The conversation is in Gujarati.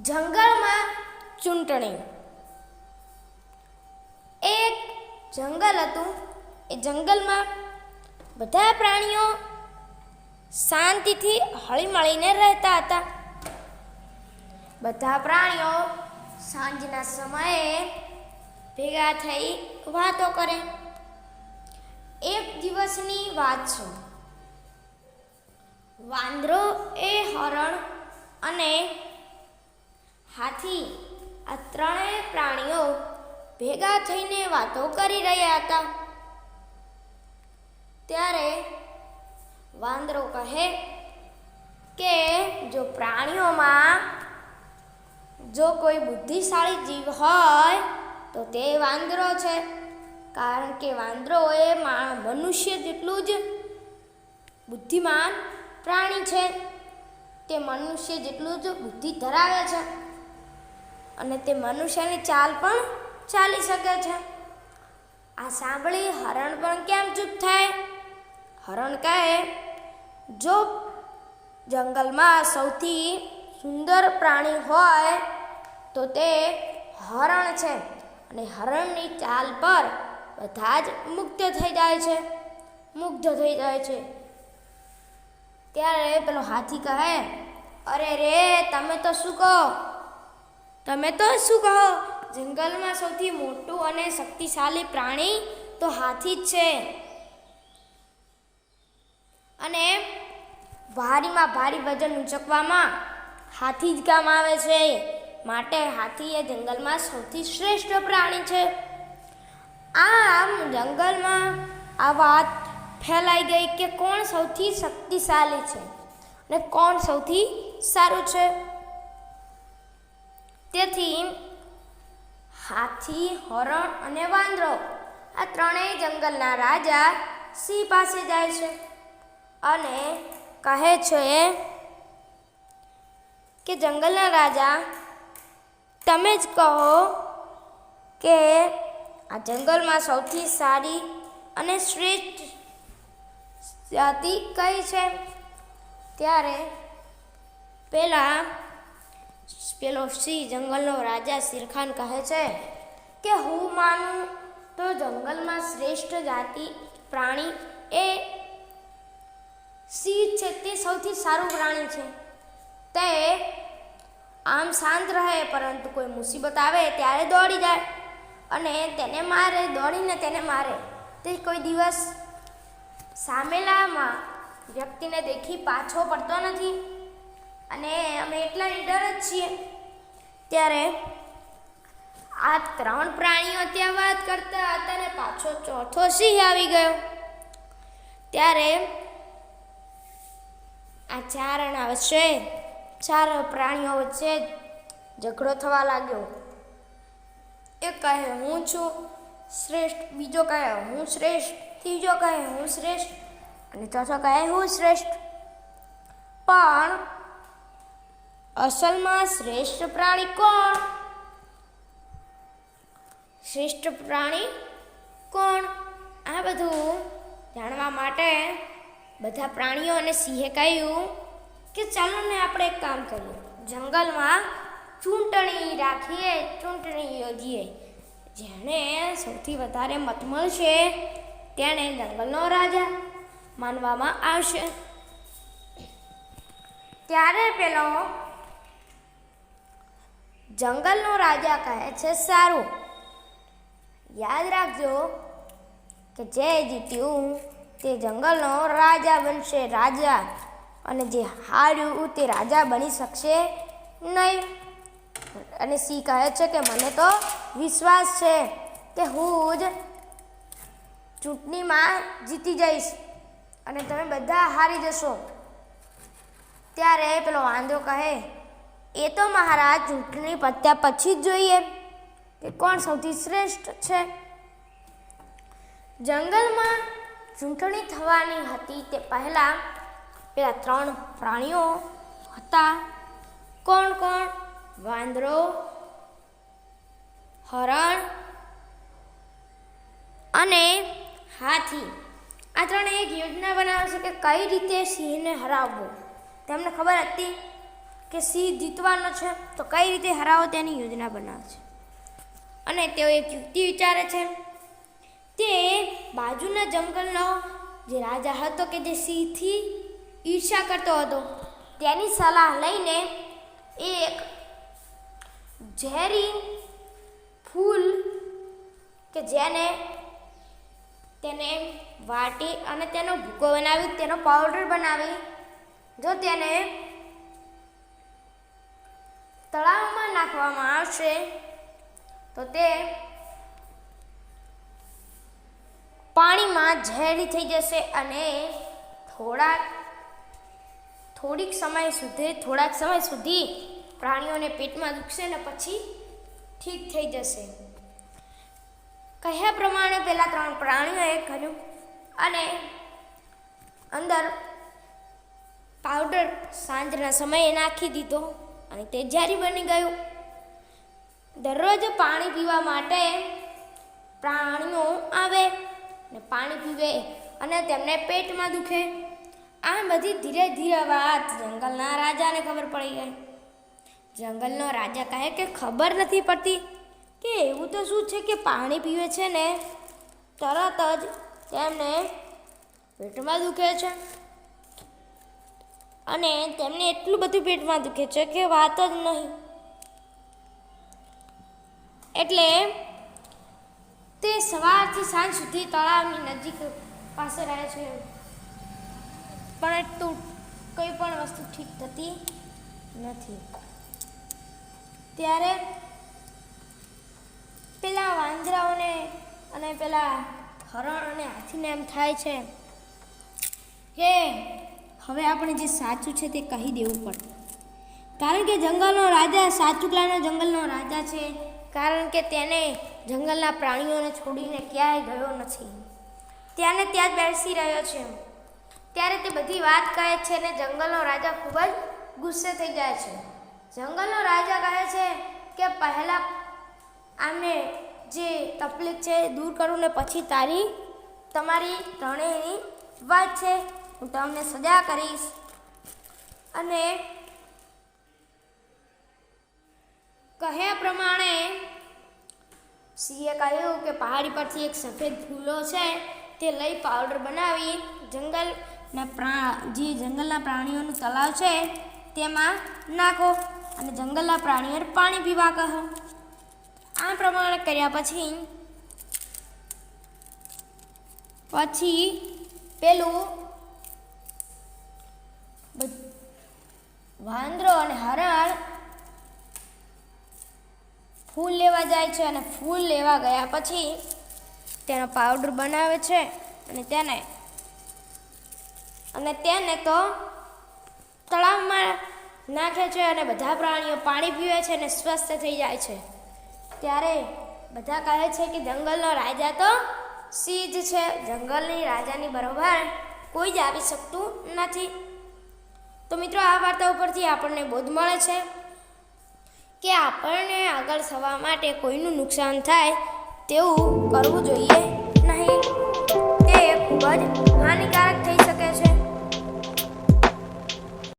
જંગલમાં ચૂંટણી. એક જંગલ હતું. એ જંગલમાં બધા પ્રાણીઓ શાંતિથી હળીમળીને રહેતા હતા. બધા પ્રાણીઓ સાંજના સમયે ભેગા થઈ વાતો કરે. એક દિવસની વાત છે. વાંદરો એ હરણ અને હાથી આ ત્રણેય પ્રાણીઓ ભેગા થઈને વાતો કરી રહ્યા હતા. ત્યારે વાંદરો કહે કે જો પ્રાણીઓમાં જો કોઈ બુદ્ધિશાળી જીવ હોય તો તે વાંદરો છે, કારણ કે વાંદરો એ મનુષ્ય જેટલું જ બુદ્ધિમાન પ્રાણી છે. તે મનુષ્ય જેટલું જ બુદ્ધિ ધરાવે છે અને તે મનુષ્યની ચાલ પણ ચાલી શકે છે. આ સાંભળી હરણ પણ કેમ ચૂપ થાય? હરણ કહે, જો જંગલમાં સૌથી સુંદર પ્રાણી હોય તો તે હરણ છે અને હરણની ચાલ પર બધા જ મુગ્ધ થઈ જાય છે. ત્યારે પેલો હાથી કહે, અરે રે, તમે તો શું કહો? જંગલમાં સૌથી મોટું અને શક્તિશાળી પ્રાણી તો હાથી જ છે અને ભારીમાં ભારી વજન ઉંચકવામાં હાથી જ કામ આવે છે. માટે હાથી એ જંગલમાં સૌથી શ્રેષ્ઠ પ્રાણી છે. આમ જંગલમાં આ વાત ફેલાઈ ગઈ કે કોણ સૌથી શક્તિશાળી છે અને કોણ સૌથી સારું છે. તેથી હાથી, હરણ અને વાંદરો આ ત્રણેય જંગલના રાજા સિંહ પાસે જાય છે અને કહે છે કે જંગલના રાજા, તમે જ કહો કે આ જંગલમાં સૌથી સારી અને શ્રેષ્ઠ જાતિ કઈ છે? ત્યારે પેલો સિંહ, જંગલનો રાજા શેરખાન કહે છે કે હું માનું તો જંગલમાં શ્રેષ્ઠ જાતિ પ્રાણી એ સિંહ છે. તે સૌથી સારું પ્રાણી છે. તે આમ શાંત રહે, પરંતુ કોઈ મુસીબત આવે ત્યારે દોડી જાય અને દોડીને તેને મારે. તે કોઈ દિવસ સામેલામાં વ્યક્તિને દેખી પાછો પડતો નથી અને અમે એટલા નીડર જ છીએ. ત્યારે આ ત્રણ પ્રાણીઓ ત્યાં વાત કરતા હતા અને પાછો ચોથો સિંહ આવી ગયો. ત્યારે આ ચાર પ્રાણીઓ વચ્ચે ઝઘડો થવા લાગ્યો. એક કહે હું છું શ્રેષ્ઠ, બીજો કહે હું શ્રેષ્ઠ, ત્રીજો કહે હું શ્રેષ્ઠ અને ચોથો કહે હું શ્રેષ્ઠ. પણ અસલમાં શ્રેષ્ઠ પ્રાણી કોણ? આ બધું જાણવા માટે બધા પ્રાણીઓ અને સિંહે કહ્યું કે ચાલો ને આપણે એક કામ કરીએ, જંગલમાં ચૂંટણી યોજીએ. જેને સૌથી વધારે મત મળશે તેને જંગલનો રાજા માનવામાં આવશે. ત્યારે પેલો જંગલનો રાજા કહે છે, સારું, યાદ રાખજો કે જે જીત્યું તે જંગલનો રાજા બનશે, અને જે હાર્યું તે રાજા બની શકશે નહીં. અને સિંહ કહે છે કે મને તો વિશ્વાસ છે કે હું જ ચૂંટણીમાં જીતી જઈશ અને તમે બધા હારી જશો. ત્યારે પેલો વાંદરો કહે, એ તો મહારાજ ચૂંટણી પત્યા પછી જ જોઈએ કે કોણ સૌથી શ્રેષ્ઠ છે. જંગલમાં ચૂંટણી થવાની હતી તે પહેલા પેલા ત્રણ પ્રાણીઓ હતા. કોણ? વાંદરો, હરણ અને હાથી. આ ત્રણે એક યોજના બનાવે છે કે કઈ રીતે સિંહને હરાવવો. તેમને ખબર હતી કે સિંહ જીતવાનો છે, તો કઈ રીતે હરાવો તેની યોજના બનાવે છે. અને તેઓ એક યુક્તિ વિચારે છે. તે બાજુના જંગલનો જે રાજા હતો કે જે સિંહથી ઈર્ષ્યા કરતો હતો, તેની સલાહ લઈને એક ઝેરી ફૂલ કે તેને વાટી અને તેનો ભૂકો બનાવી, તેનો પાવડર બનાવી, જો તેને તળાવમાં નાખવામાં આવશે તો તે પાણીમાં ઝેરી થઈ જશે અને થોડાક સમય સુધી પ્રાણીઓને પેટમાં દુખશે ને પછી ઠીક થઈ જશે. કહ્યા પ્રમાણે પેલા 3 પ્રાણીઓએ કર્યું અને અંદર પાવડર સાંજના સમયે નાખી દીધો અને તે ઝેરી બની ગયું. દરરોજ પાણી પીવા માટે પ્રાણીઓ આવે ને પાણી પીવે અને તેમને પેટમાં દુખે. આ બધી ધીરે ધીરે વાત જંગલના રાજાને ખબર પડી ગઈ. જંગલનો રાજા કહે કે ખબર નથી પડતી કે એવું તો શું છે કે પાણી પીવે છે ને તરત જ તેમને પેટમાં દુખે છે અને તેમને એટલું બધું પેટમાં દુખે છે કે વાત જ નહીં. એટલે તે સવારથી સાંજ સુધી તળાવની નજીક પાસે રહે છે, પરંતુ કોઈ પણ વસ્તુ ઠીક થતી નથી. ત્યારે પેલા વાંદરાઓને અને પેલા હરણ અને હાથીને એમ થાય છે કે હવે આપણે જે સાચું છે તે કહી દેવું પડે, કારણ કે જંગલનો રાજા સાચુકલાનો જંગલનો રાજા છે, કારણ કે તેને જંગલના પ્રાણીઓને છોડીને ક્યાંય ગયો નથી, ત્યાં જ બેસી રહ્યો છે. ત્યારે તે બધી વાત કહે છે અને જંગલનો રાજા ખૂબ જ ગુસ્સે થઈ જાય છે. જંગલનો રાજા કહે છે કે પહેલાં આમને જે તકલીફ છે દૂર કરું ને પછી તમારી ત્રણેયની વાત છે, હું તમને સજા કરીશ. અને કહ્યા પ્રમાણે સિંહે કહ્યું કે પહાડી પરથી એક સફેદ ફૂલો છે તે લઈ પાવડર બનાવી જંગલના પ્રાણીઓનું તળાવ છે તેમાં નાખો અને જંગલના પ્રાણીઓને પાણી પીવા કહો. આ પ્રમાણે કર્યા પછી પેલું વાંદરો અને હરણ ફૂલ લેવા જાય છે અને ફૂલ લેવા ગયા પછી તેનો પાવડર બનાવે છે અને તેને તો તળાવમાં નાખે છે અને બધા પ્રાણીઓ પાણી પીવે છે અને સ્વસ્થ થઈ જાય છે. ત્યારે બધા કહે છે કે જંગલનો રાજા તો સિંહ જ છે, જંગલની રાજાની બરોબર કોઈ જ આવી શકતું નથી. તો મિત્રો, આ વાર્તા ઉપરથી આપણને બોધ મળે છે કે આપણને આગળ થવા માટે કોઈનું નુકસાન થાય તેવું કરવું જોઈએ નહીં, તે ખૂબ જ હાનિકારક થઈ શકે છે.